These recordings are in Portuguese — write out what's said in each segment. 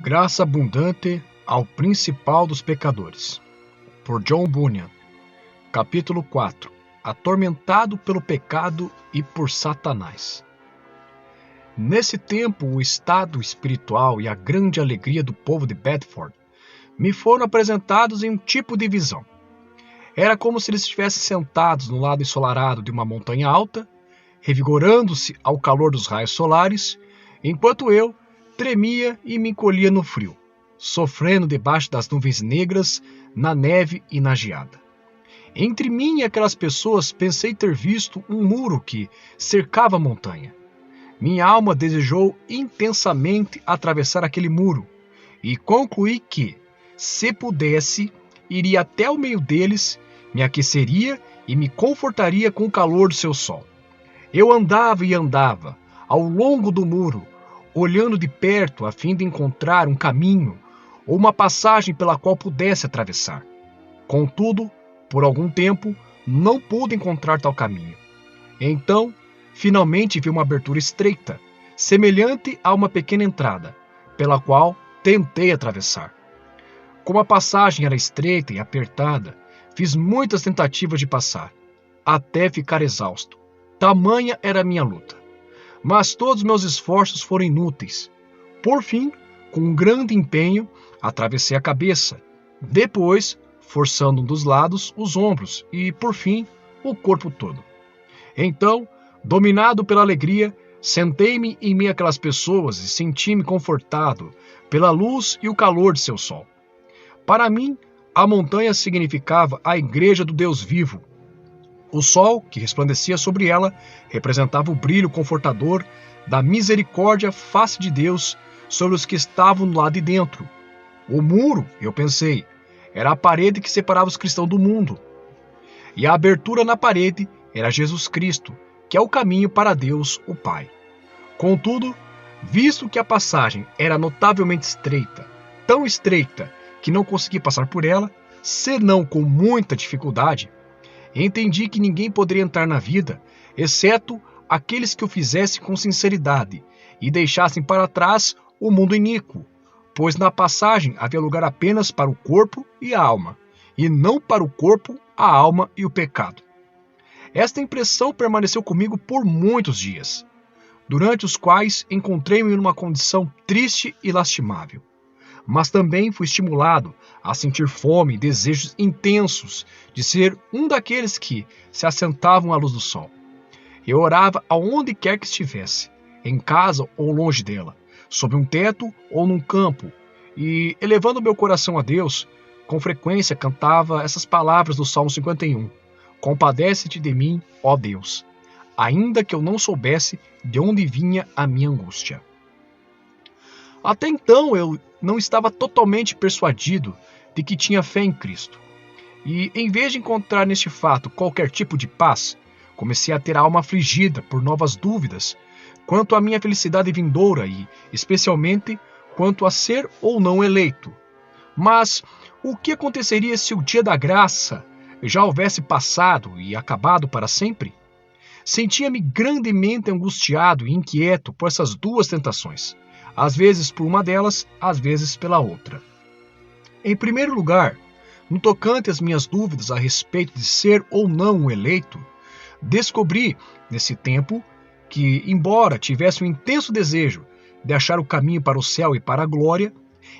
Graça abundante ao principal dos pecadores. Por John Bunyan. Capítulo 4. Atormentado pelo pecado e por Satanás. Nesse tempo, o estado espiritual e a grande alegria do povo de Bedford me foram apresentados em um tipo de visão. Era como se eles estivessem sentados no lado ensolarado de uma montanha alta, revigorando-se ao calor dos raios solares, enquanto eu tremia e me encolhia no frio, sofrendo debaixo das nuvens negras, na neve e na geada. Entre mim e aquelas pessoas pensei ter visto um muro que cercava a montanha. Minha alma desejou intensamente atravessar aquele muro e concluí que, se pudesse, iria até o meio deles, me aqueceria e me confortaria com o calor do seu sol. Eu andava e andava ao longo do muro, olhando de perto a fim de encontrar um caminho ou uma passagem pela qual pudesse atravessar. Contudo, por algum tempo, não pude encontrar tal caminho. Então, finalmente vi uma abertura estreita, semelhante a uma pequena entrada, pela qual tentei atravessar. Como a passagem era estreita e apertada, fiz muitas tentativas de passar, até ficar exausto. Tamanha era a minha luta. Mas todos meus esforços foram inúteis. Por fim, com um grande empenho, atravessei a cabeça. Depois, forçando um dos lados, os ombros e, por fim, o corpo todo. Então, dominado pela alegria, sentei-me em meio àquelas pessoas e senti-me confortado pela luz e o calor de seu sol. Para mim, a montanha significava a igreja do Deus vivo. O sol, que resplandecia sobre ela, representava o brilho confortador da misericórdia face de Deus sobre os que estavam do lado de dentro. O muro, eu pensei, era a parede que separava os cristãos do mundo. E a abertura na parede era Jesus Cristo, que é o caminho para Deus, o Pai. Contudo, visto que a passagem era notavelmente estreita, tão estreita que não consegui passar por ela, senão com muita dificuldade, entendi que ninguém poderia entrar na vida, exceto aqueles que o fizessem com sinceridade e deixassem para trás o mundo iníquo, pois na passagem havia lugar apenas para o corpo e a alma, e não para o corpo, a alma e o pecado. Esta impressão permaneceu comigo por muitos dias, durante os quais encontrei-me numa condição triste e lastimável. Mas também fui estimulado a sentir fome e desejos intensos de ser um daqueles que se assentavam à luz do sol. Eu orava aonde quer que estivesse, em casa ou longe dela, sob um teto ou num campo, e, elevando meu coração a Deus, com frequência cantava essas palavras do Salmo 51. Compadece-te de mim, ó Deus, ainda que eu não soubesse de onde vinha a minha angústia. Até então eu não estava totalmente persuadido de que tinha fé em Cristo. E, em vez de encontrar neste fato qualquer tipo de paz, comecei a ter a alma afligida por novas dúvidas quanto à minha felicidade vindoura e, especialmente, quanto a ser ou não eleito. Mas o que aconteceria se o dia da graça já houvesse passado e acabado para sempre? Sentia-me grandemente angustiado e inquieto por essas duas tentações. Às vezes por uma delas, às vezes pela outra. Em primeiro lugar, no tocante às minhas dúvidas a respeito de ser ou não um eleito, descobri, nesse tempo, que, embora tivesse um intenso desejo de achar o caminho para o céu e para a glória,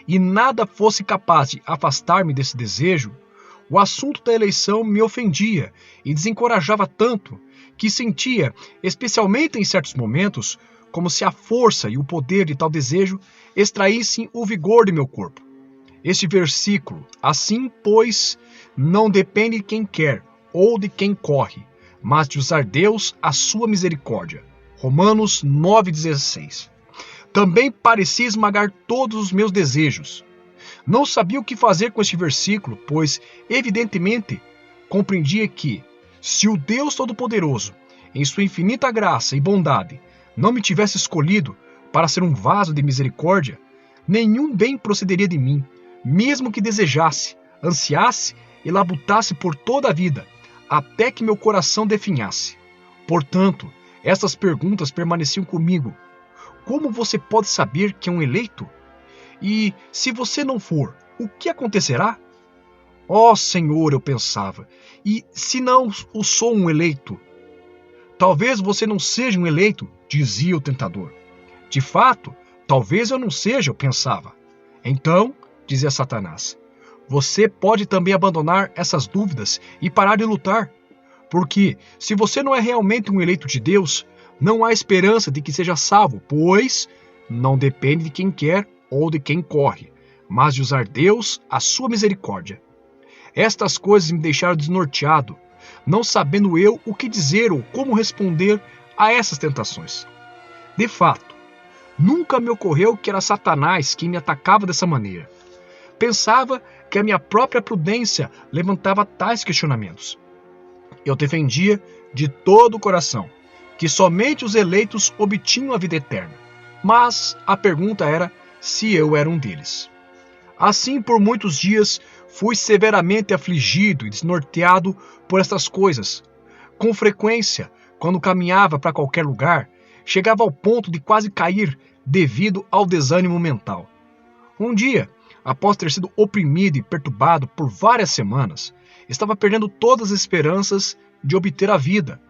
e nada fosse capaz de afastar-me desse desejo, o assunto da eleição me ofendia e desencorajava tanto que sentia, especialmente em certos momentos, como se a força e o poder de tal desejo extraíssem o vigor de meu corpo. Este versículo, assim, pois, não depende de quem quer ou de quem corre, mas de usar Deus a sua misericórdia. Romanos 9,16. Também parecia esmagar todos os meus desejos. Não sabia o que fazer com este versículo, pois, evidentemente, compreendia que, se o Deus Todo-Poderoso, em sua infinita graça e bondade, não me tivesse escolhido para ser um vaso de misericórdia, nenhum bem procederia de mim, mesmo que desejasse, ansiasse e labutasse por toda a vida, até que meu coração definhasse. Portanto, essas perguntas permaneciam comigo. Como você pode saber que é um eleito? E se você não for, o que acontecerá? Ó Senhor, eu pensava, e se não o sou um eleito? Talvez você não seja um eleito, dizia o tentador. De fato, talvez eu não seja, eu pensava. Então, dizia Satanás, você pode também abandonar essas dúvidas e parar de lutar. Porque, se você não é realmente um eleito de Deus, não há esperança de que seja salvo, pois não depende de quem quer ou de quem corre, mas de usar Deus a sua misericórdia. Estas coisas me deixaram desnorteado, não sabendo eu o que dizer ou como responder a essas tentações. De fato, nunca me ocorreu que era Satanás quem me atacava dessa maneira. Pensava que a minha própria prudência levantava tais questionamentos. Eu defendia de todo o coração que somente os eleitos obtinham a vida eterna, mas a pergunta era se eu era um deles. Assim, por muitos dias, fui severamente afligido e desnorteado por estas coisas. Com frequência, quando caminhava para qualquer lugar, chegava ao ponto de quase cair devido ao desânimo mental. Um dia, após ter sido oprimido e perturbado por várias semanas, estava perdendo todas as esperanças de obter a vida.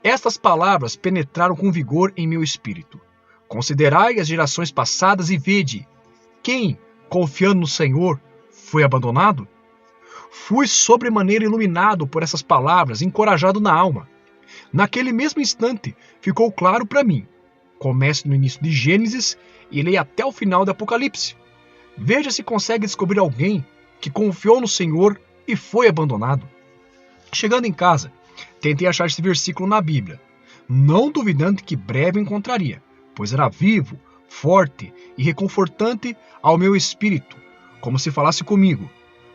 Estas palavras penetraram com vigor em meu espírito. Considerai as gerações passadas e vede, quem, confiando no Senhor, foi abandonado? Fui sobremaneira iluminado por essas palavras, encorajado na alma. Naquele mesmo instante, ficou claro para mim. Comece no início de Gênesis e leia até o final de Apocalipse. Veja se consegue descobrir alguém que confiou no Senhor e foi abandonado. Chegando em casa, tentei achar esse versículo na Bíblia, não duvidando que breve encontraria, pois era vivo, forte e reconfortante ao meu espírito, como se falasse comigo.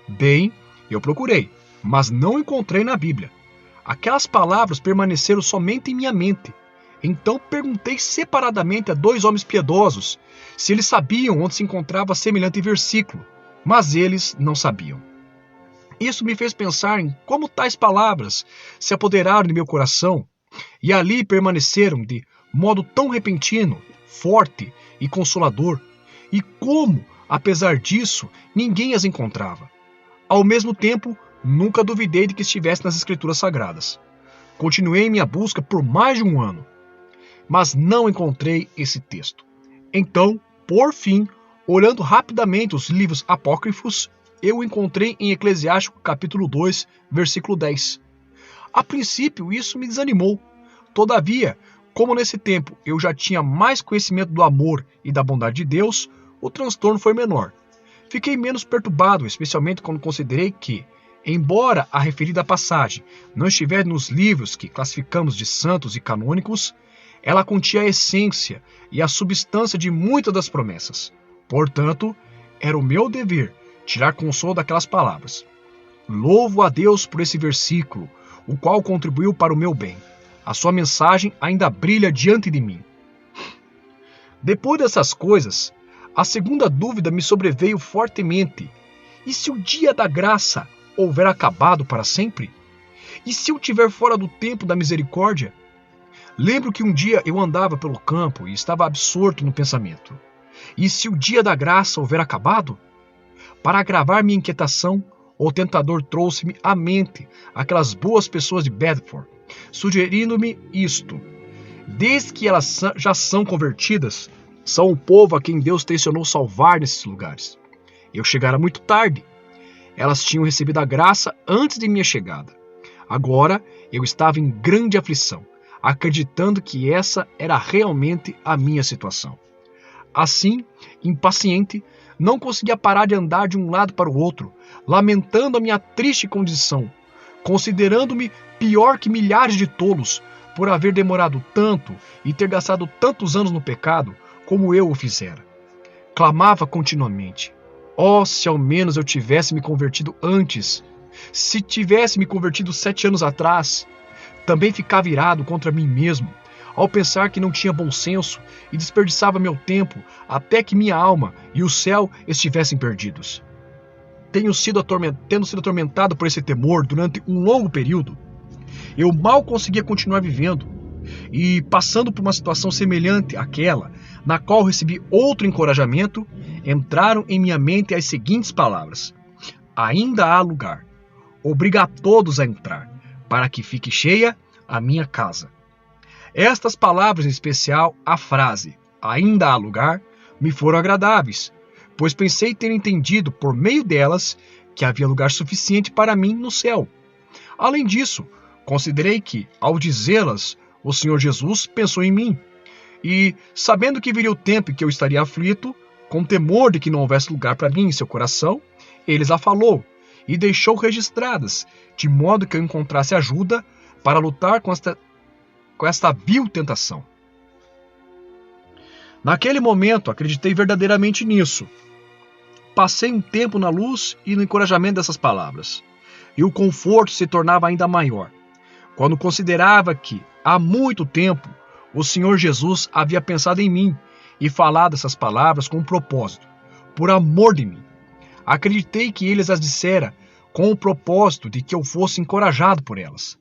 Bem, eu procurei, mas não encontrei na Bíblia. Aquelas palavras permaneceram somente em minha mente. Então perguntei separadamente a 2 homens piedosos se eles sabiam onde se encontrava semelhante versículo, mas eles não sabiam. Isso me fez pensar em como tais palavras se apoderaram de meu coração e ali permaneceram de modo tão repentino, forte e consolador, e como, apesar disso, ninguém as encontrava. Ao mesmo tempo, nunca duvidei de que estivesse nas Escrituras Sagradas. Continuei minha busca por mais de 1 ano, mas não encontrei esse texto. Então, por fim, olhando rapidamente os livros apócrifos, eu o encontrei em Eclesiástico capítulo 2, versículo 10. A princípio, isso me desanimou. Todavia, como nesse tempo eu já tinha mais conhecimento do amor e da bondade de Deus, o transtorno foi menor. Fiquei menos perturbado, especialmente quando considerei que, embora a referida passagem não estivesse nos livros que classificamos de santos e canônicos, ela continha a essência e a substância de muitas das promessas. Portanto, era o meu dever tirar consolo daquelas palavras. Louvo a Deus por esse versículo, o qual contribuiu para o meu bem. A sua mensagem ainda brilha diante de mim. Depois dessas coisas, a segunda dúvida me sobreveio fortemente. E se o dia da graça houver acabado para sempre? E se eu estiver fora do tempo da misericórdia? Lembro que um dia eu andava pelo campo e estava absorto no pensamento. E se o dia da graça houver acabado? Para agravar minha inquietação, o tentador trouxe-me à mente aquelas boas pessoas de Bedford, sugerindo-me isto. Desde que elas já são convertidas, são o povo a quem Deus tencionou salvar nesses lugares. Eu chegara muito tarde. Elas tinham recebido a graça antes de minha chegada. Agora eu estava em grande aflição, acreditando que essa era realmente a minha situação. Assim, impaciente, não conseguia parar de andar de um lado para o outro, lamentando a minha triste condição, considerando-me pior que milhares de tolos por haver demorado tanto e ter gastado tantos anos no pecado como eu o fizera. Clamava continuamente: oh, se ao menos eu tivesse me convertido antes! Se tivesse me convertido 7 anos atrás! Também ficava irado contra mim mesmo, ao pensar que não tinha bom senso e desperdiçava meu tempo até que minha alma e o céu estivessem perdidos. Tendo sido atormentado por esse temor durante um longo período, eu mal conseguia continuar vivendo. E passando por uma situação semelhante àquela, na qual recebi outro encorajamento, entraram em minha mente as seguintes palavras: ainda há lugar. Obriga a todos a entrar, para que fique cheia a minha casa. Estas palavras, em especial a frase ainda há lugar, me foram agradáveis, pois pensei ter entendido por meio delas que havia lugar suficiente para mim no céu. Além disso, considerei que, ao dizê-las, o Senhor Jesus pensou em mim, e, sabendo que viria o tempo em que eu estaria aflito, com temor de que não houvesse lugar para mim em seu coração, eles a falou e deixou registradas, de modo que eu encontrasse ajuda para lutar com esta vil tentação. Naquele momento, acreditei verdadeiramente nisso. Passei um tempo na luz e no encorajamento dessas palavras, e o conforto se tornava ainda maior, quando considerava que, há muito tempo, o Senhor Jesus havia pensado em mim e falado essas palavras com um propósito, por amor de mim. Acreditei que ele as dissera com o propósito de que eu fosse encorajado por elas.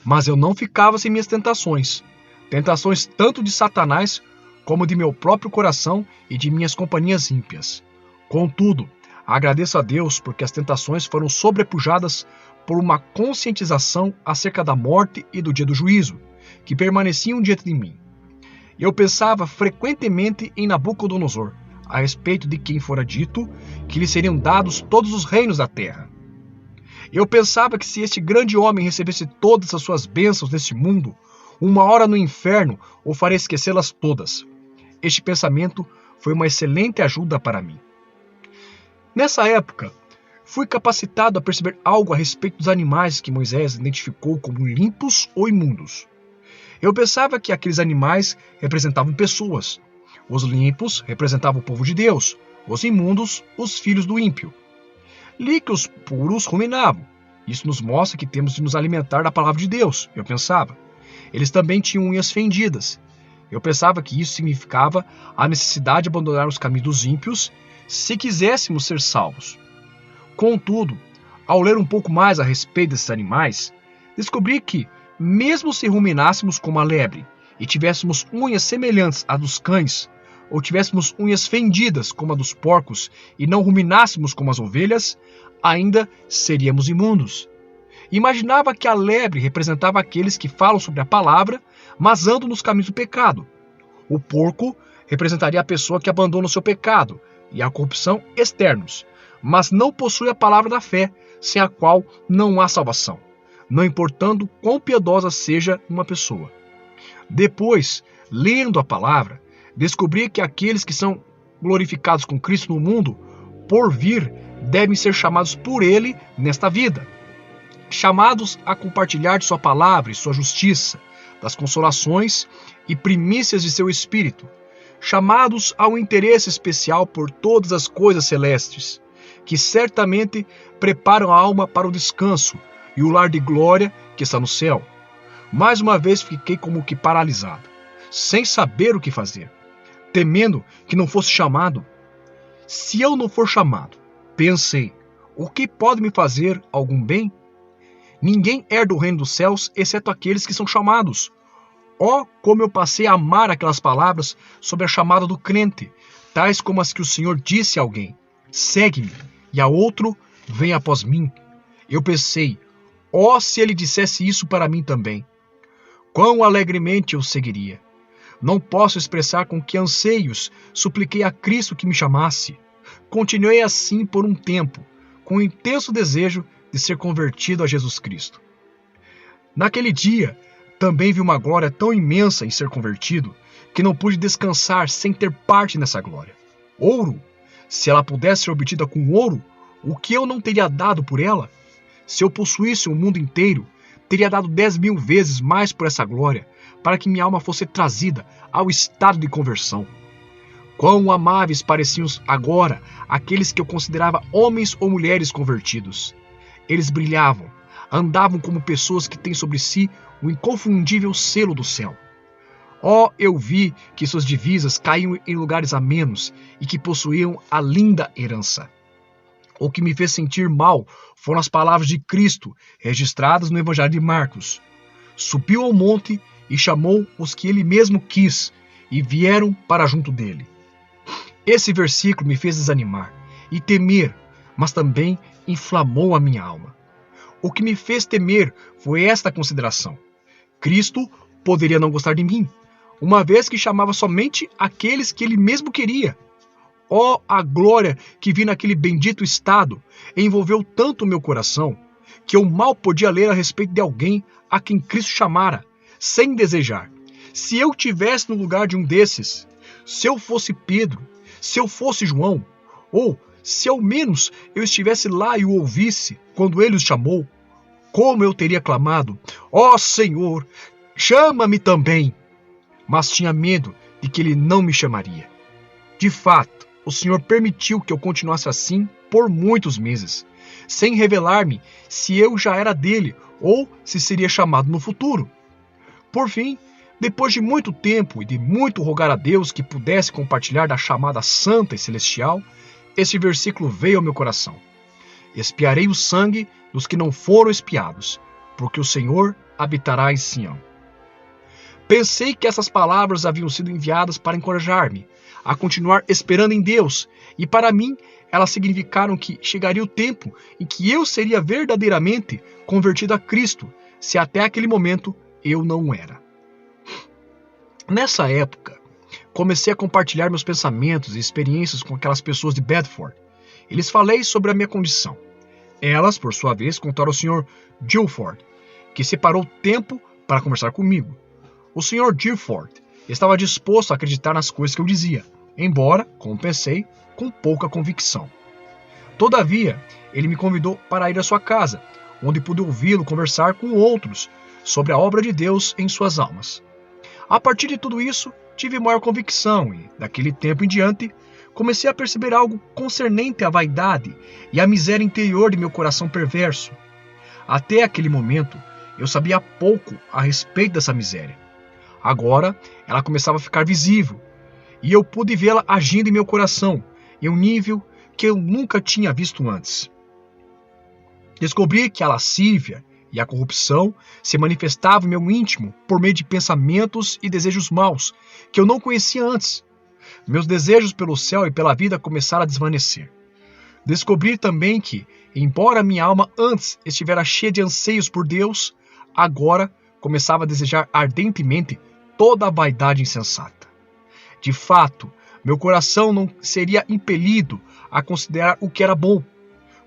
Mas eu não ficava sem minhas tentações tanto de Satanás como de meu próprio coração e de minhas companhias ímpias. Contudo, agradeço a Deus porque as tentações foram sobrepujadas por uma conscientização acerca da morte e do dia do juízo, que permaneciam diante de mim. Eu pensava frequentemente em Nabucodonosor, a respeito de quem fora dito que lhe seriam dados todos os reinos da terra. Eu pensava que se este grande homem recebesse todas as suas bênçãos deste mundo, uma hora no inferno o faria esquecê-las todas. Este pensamento foi uma excelente ajuda para mim. Nessa época, fui capacitado a perceber algo a respeito dos animais que Moisés identificou como limpos ou imundos. Eu pensava que aqueles animais representavam pessoas. Os limpos representavam o povo de Deus, os imundos, os filhos do ímpio. Li que os puros ruminavam. Isso nos mostra que temos de nos alimentar da palavra de Deus, eu pensava. Eles também tinham unhas fendidas. Eu pensava que isso significava a necessidade de abandonar os caminhos dos ímpios se quiséssemos ser salvos. Contudo, ao ler um pouco mais a respeito desses animais, descobri que, mesmo se ruminássemos como a lebre e tivéssemos unhas semelhantes às dos cães, ou tivéssemos unhas fendidas como a dos porcos e não ruminássemos como as ovelhas, ainda seríamos imundos. Imaginava que a lebre representava aqueles que falam sobre a palavra, mas andam nos caminhos do pecado. O porco representaria a pessoa que abandona o seu pecado e a corrupção externos, mas não possui a palavra da fé, sem a qual não há salvação, não importando quão piedosa seja uma pessoa. Depois, lendo a palavra, descobri que aqueles que são glorificados com Cristo no mundo, por vir, devem ser chamados por Ele nesta vida. Chamados a compartilhar de sua palavra e sua justiça, das consolações e primícias de seu Espírito. Chamados a um interesse especial por todas as coisas celestes, que certamente preparam a alma para o descanso e o lar de glória que está no céu. Mais uma vez fiquei como que paralisado, sem saber o que fazer, temendo que não fosse chamado. Se eu não for chamado, pensei, o que pode me fazer algum bem? Ninguém herda o reino dos céus, exceto aqueles que são chamados. Oh, como eu passei a amar aquelas palavras sobre a chamada do crente, tais como as que o Senhor disse a alguém: segue-me, e a outro: vem após mim. Eu pensei, oh, se ele dissesse isso para mim também. Quão alegremente eu seguiria. Não posso expressar com que anseios supliquei a Cristo que me chamasse. Continuei assim por um tempo, com um intenso desejo de ser convertido a Jesus Cristo. Naquele dia, também vi uma glória tão imensa em ser convertido, que não pude descansar sem ter parte nessa glória. Ouro? Se ela pudesse ser obtida com ouro, o que eu não teria dado por ela? Se eu possuísse o mundo inteiro, teria dado 10.000 vezes mais por essa glória, para que minha alma fosse trazida ao estado de conversão. Quão amáveis pareciam agora aqueles que eu considerava homens ou mulheres convertidos. Eles brilhavam, andavam como pessoas que têm sobre si o inconfundível selo do céu. Oh, eu vi que suas divisas caíam em lugares amenos e que possuíam a linda herança. O que me fez sentir mal foram as palavras de Cristo, registradas no Evangelho de Marcos. Subiu ao monte e chamou os que ele mesmo quis, e vieram para junto dele. Esse versículo me fez desanimar e temer, mas também inflamou a minha alma. O que me fez temer foi esta consideração: Cristo poderia não gostar de mim, uma vez que chamava somente aqueles que ele mesmo queria. Oh, a glória que vi naquele bendito estado envolveu tanto o meu coração, que eu mal podia ler a respeito de alguém a quem Cristo chamara, sem desejar. Se eu tivesse no lugar de um desses, se eu fosse Pedro, se eu fosse João, ou se ao menos eu estivesse lá e o ouvisse quando ele os chamou, como eu teria clamado: ó Senhor, chama-me também! Mas tinha medo de que ele não me chamaria. De fato, o Senhor permitiu que eu continuasse assim por muitos meses, sem revelar-me se eu já era dele ou se seria chamado no futuro. Por fim, depois de muito tempo e de muito rogar a Deus que pudesse compartilhar da chamada santa e celestial, este versículo veio ao meu coração: expiarei o sangue dos que não foram expiados, porque o Senhor habitará em Sião. Pensei que essas palavras haviam sido enviadas para encorajar-me a continuar esperando em Deus, e para mim elas significaram que chegaria o tempo em que eu seria verdadeiramente convertido a Cristo, se até aquele momento eu não era. Nessa época, comecei a compartilhar meus pensamentos e experiências com aquelas pessoas de Bedford. E lhes falei sobre a minha condição. Elas, por sua vez, contaram ao Sr. Gilford, que separou tempo para conversar comigo. O Sr. Gilford estava disposto a acreditar nas coisas que eu dizia, embora, como pensei, com pouca convicção. Todavia, ele me convidou para ir à sua casa, onde pude ouvi-lo conversar com outros sobre a obra de Deus em suas almas. A partir de tudo isso, tive maior convicção e, daquele tempo em diante, comecei a perceber algo concernente à vaidade e à miséria interior de meu coração perverso. Até aquele momento, eu sabia pouco a respeito dessa miséria. Agora, ela começava a ficar visível, e eu pude vê-la agindo em meu coração, em um nível que eu nunca tinha visto antes. Descobri que a lascívia e a corrupção se manifestavam em meu íntimo por meio de pensamentos e desejos maus que eu não conhecia antes. Meus desejos pelo céu e pela vida começaram a desvanecer. Descobri também que, embora minha alma antes estivera cheia de anseios por Deus, agora começava a desejar ardentemente toda a vaidade insensata. De fato, meu coração não seria impelido a considerar o que era bom.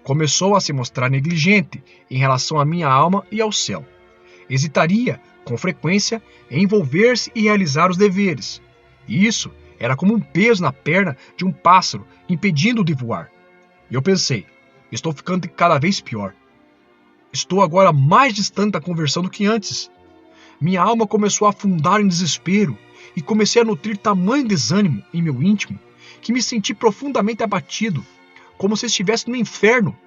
Começou a se mostrar negligente em relação à minha alma e ao céu. Hesitaria, com frequência, em envolver-se e realizar os deveres. E isso era como um peso na perna de um pássaro, impedindo-o de voar. E eu pensei: estou ficando cada vez pior. Estou agora mais distante da conversão do que antes. Minha alma começou a afundar em desespero e comecei a nutrir tamanho desânimo em meu íntimo que me senti profundamente abatido, como se estivesse no inferno.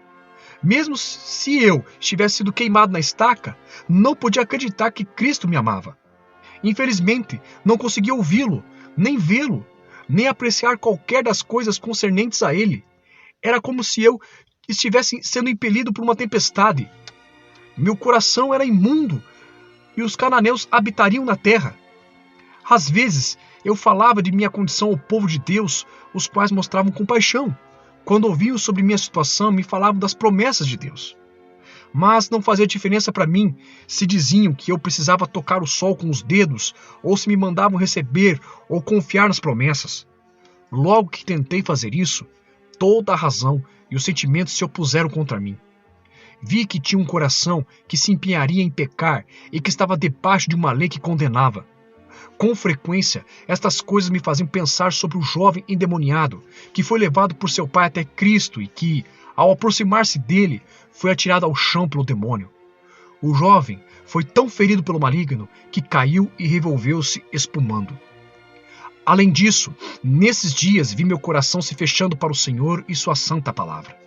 Mesmo se eu tivesse sido queimado na estaca, não podia acreditar que Cristo me amava. Infelizmente, não conseguia ouvi-lo, nem vê-lo, nem apreciar qualquer das coisas concernentes a ele. Era como se eu estivesse sendo impelido por uma tempestade. Meu coração era imundo e os cananeus habitariam na terra. Às vezes, eu falava de minha condição ao povo de Deus, os quais mostravam compaixão. Quando ouviam sobre minha situação, me falavam das promessas de Deus. Mas não fazia diferença para mim se diziam que eu precisava tocar o sol com os dedos, ou se me mandavam receber ou confiar nas promessas. Logo que tentei fazer isso, toda a razão e os sentimentos se opuseram contra mim. Vi que tinha um coração que se empenharia em pecar e que estava debaixo de uma lei que condenava. Com frequência, estas coisas me faziam pensar sobre o jovem endemoniado que foi levado por seu pai até Cristo e que, ao aproximar-se dele, foi atirado ao chão pelo demônio. O jovem foi tão ferido pelo maligno que caiu e revolveu-se espumando. Além disso, nesses dias vi meu coração se fechando para o Senhor e sua santa palavra.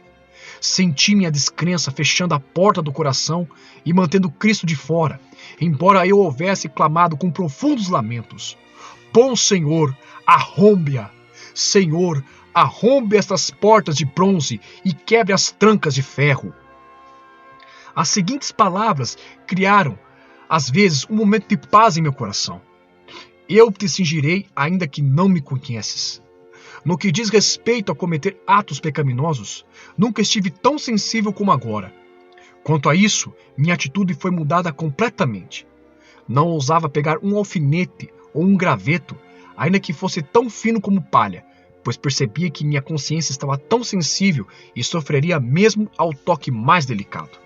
Senti minha descrença fechando a porta do coração e mantendo Cristo de fora, embora eu houvesse clamado com profundos lamentos: Bom Senhor, arrombe-a! Senhor, arrombe estas portas de bronze e quebre as trancas de ferro. As seguintes palavras criaram às vezes, um momento de paz em meu coração. Eu te cingirei, ainda que não me conheces. No que diz respeito a cometer atos pecaminosos, nunca estive tão sensível como agora. Quanto a isso, minha atitude foi mudada completamente. Não ousava pegar um alfinete ou um graveto, ainda que fosse tão fino como palha, pois percebia que minha consciência estava tão sensível e sofreria mesmo ao toque mais delicado.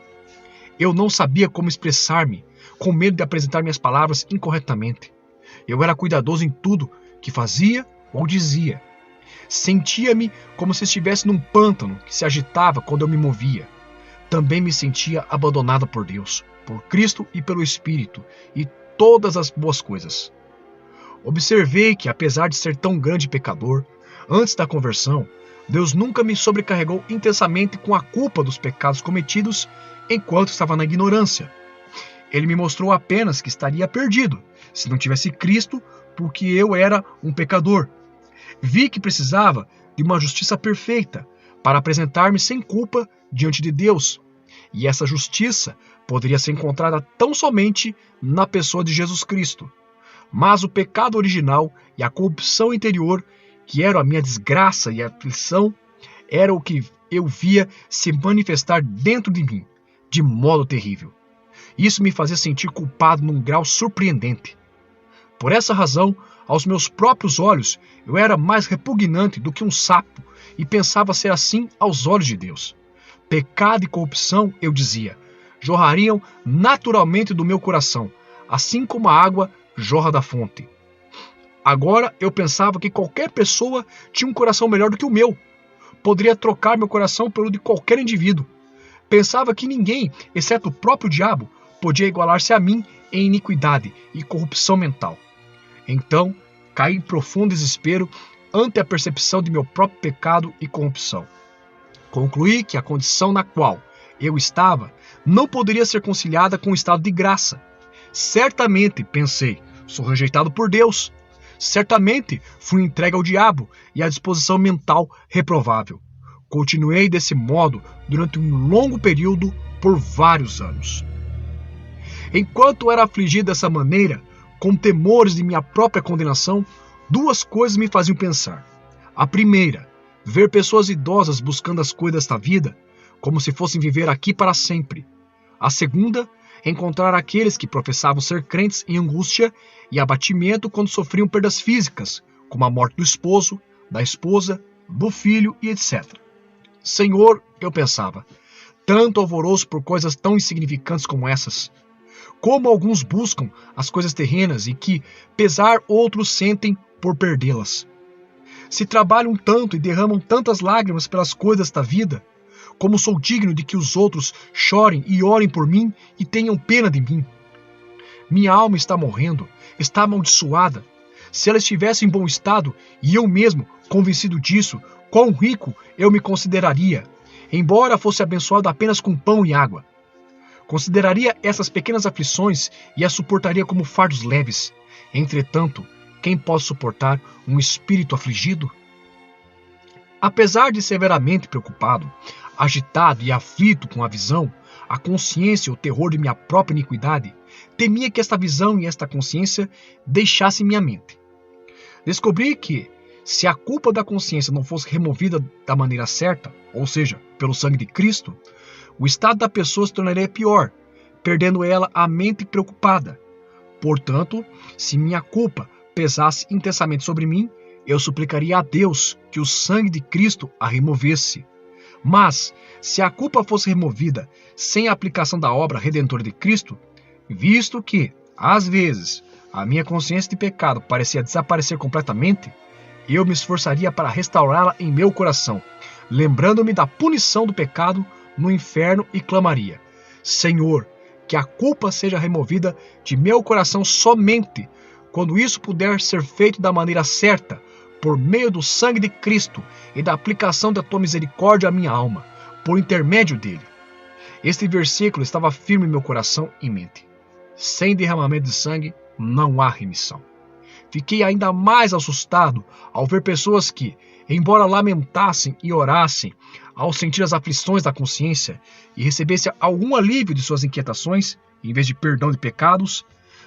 Eu não sabia como expressar-me, com medo de apresentar minhas palavras incorretamente. Eu era cuidadoso em tudo que fazia ou dizia. Sentia-me como se estivesse num pântano que se agitava quando eu me movia. Também me sentia abandonada por Deus, por Cristo e pelo Espírito, e todas as boas coisas. Observei que, apesar de ser tão grande pecador, antes da conversão, Deus nunca me sobrecarregou intensamente com a culpa dos pecados cometidos enquanto estava na ignorância. Ele me mostrou apenas que estaria perdido, se não tivesse Cristo, porque eu era um pecador. Vi que precisava de uma justiça perfeita para apresentar-me sem culpa diante de Deus. E essa justiça poderia ser encontrada tão somente na pessoa de Jesus Cristo. Mas o pecado original e a corrupção interior, que eram a minha desgraça e aflição, era o que eu via se manifestar dentro de mim, de modo terrível. Isso me fazia sentir culpado num grau surpreendente. Por essa razão, aos meus próprios olhos, eu era mais repugnante do que um sapo e pensava ser assim aos olhos de Deus. Pecado e corrupção, eu dizia, jorrariam naturalmente do meu coração, assim como a água jorra da fonte. Agora eu pensava que qualquer pessoa tinha um coração melhor do que o meu. Poderia trocar meu coração pelo de qualquer indivíduo. Pensava que ninguém, exceto o próprio diabo, podia igualar-se a mim em iniquidade e corrupção mental. Então, caí em profundo desespero ante a percepção de meu próprio pecado e corrupção. Concluí que a condição na qual eu estava não poderia ser conciliada com o estado de graça. Certamente, pensei, sou rejeitado por Deus. Certamente fui entregue ao diabo e à disposição mental reprovável. Continuei desse modo durante um longo período por vários anos. Enquanto era afligido dessa maneira, com temores de minha própria condenação, duas coisas me faziam pensar. A primeira, ver pessoas idosas buscando as coisas desta vida, como se fossem viver aqui para sempre. A segunda, encontrar aqueles que professavam ser crentes em angústia e abatimento quando sofriam perdas físicas, como a morte do esposo, da esposa, do filho e etc. Senhor, eu pensava, tanto alvoroço por coisas tão insignificantes como essas. Como alguns buscam as coisas terrenas e que pesar outros sentem por perdê-las. Se trabalham tanto e derramam tantas lágrimas pelas coisas da vida, como sou digno de que os outros chorem e orem por mim e tenham pena de mim. Minha alma está morrendo, está amaldiçoada. Se ela estivesse em bom estado, e eu mesmo, convencido disso, quão rico eu me consideraria, embora fosse abençoado apenas com pão e água. Consideraria essas pequenas aflições e as suportaria como fardos leves. Entretanto, quem pode suportar um espírito afligido? Apesar de severamente preocupado, agitado e aflito com a visão, a consciência e o terror de minha própria iniquidade, temia que esta visão e esta consciência deixassem minha mente. Descobri que, se a culpa da consciência não fosse removida da maneira certa, ou seja, pelo sangue de Cristo, o estado da pessoa se tornaria pior, perdendo ela a mente preocupada. Portanto, se minha culpa pesasse intensamente sobre mim, eu suplicaria a Deus que o sangue de Cristo a removesse. Mas, se a culpa fosse removida sem a aplicação da obra redentora de Cristo, visto que, às vezes, a minha consciência de pecado parecia desaparecer completamente, eu me esforçaria para restaurá-la em meu coração, lembrando-me da punição do pecado no inferno e clamaria: Senhor, que a culpa seja removida de meu coração somente quando isso puder ser feito da maneira certa, por meio do sangue de Cristo e da aplicação da tua misericórdia à minha alma, por intermédio dele. Este versículo estava firme em meu coração e mente. Sem derramamento de sangue, não há remissão. Fiquei ainda mais assustado ao ver pessoas que, embora lamentassem e orassem ao sentir as aflições da consciência e recebessem algum alívio de suas inquietações, em vez de perdão de pecados,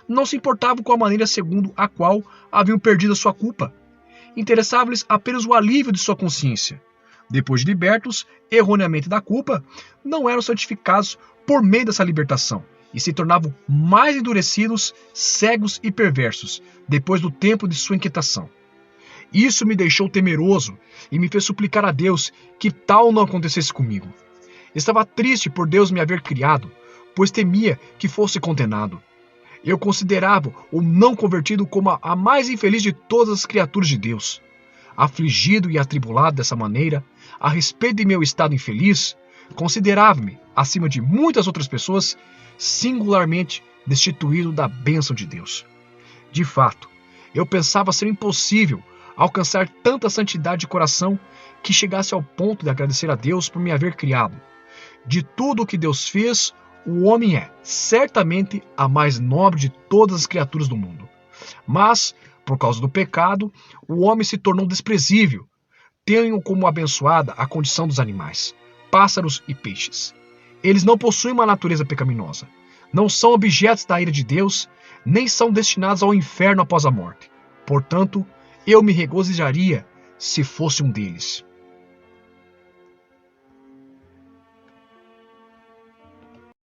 não se importavam com a maneira segundo a qual haviam perdido a sua culpa. Interessava-lhes apenas o alívio de sua consciência. Depois de libertos erroneamente da culpa, não eram santificados por meio dessa libertação e se tornavam mais endurecidos, cegos e perversos depois do tempo de sua inquietação. Isso me deixou temeroso e me fez suplicar a Deus que tal não acontecesse comigo. Estava triste por Deus me haver criado, pois temia que fosse condenado. Eu considerava o não convertido como a mais infeliz de todas as criaturas de Deus. Afligido e atribulado dessa maneira, a respeito de meu estado infeliz, considerava-me, acima de muitas outras pessoas, singularmente destituído da bênção de Deus. De fato, eu pensava ser impossível alcançar tanta santidade de coração que chegasse ao ponto de agradecer a Deus por me haver criado. De tudo o que Deus fez, o homem é, certamente, a mais nobre de todas as criaturas do mundo. Mas, por causa do pecado, o homem se tornou desprezível. Tenham como abençoada a condição dos animais, pássaros e peixes. Eles não possuem uma natureza pecaminosa, não são objetos da ira de Deus, nem são destinados ao inferno após a morte. Portanto, eu me regozijaria se fosse um deles.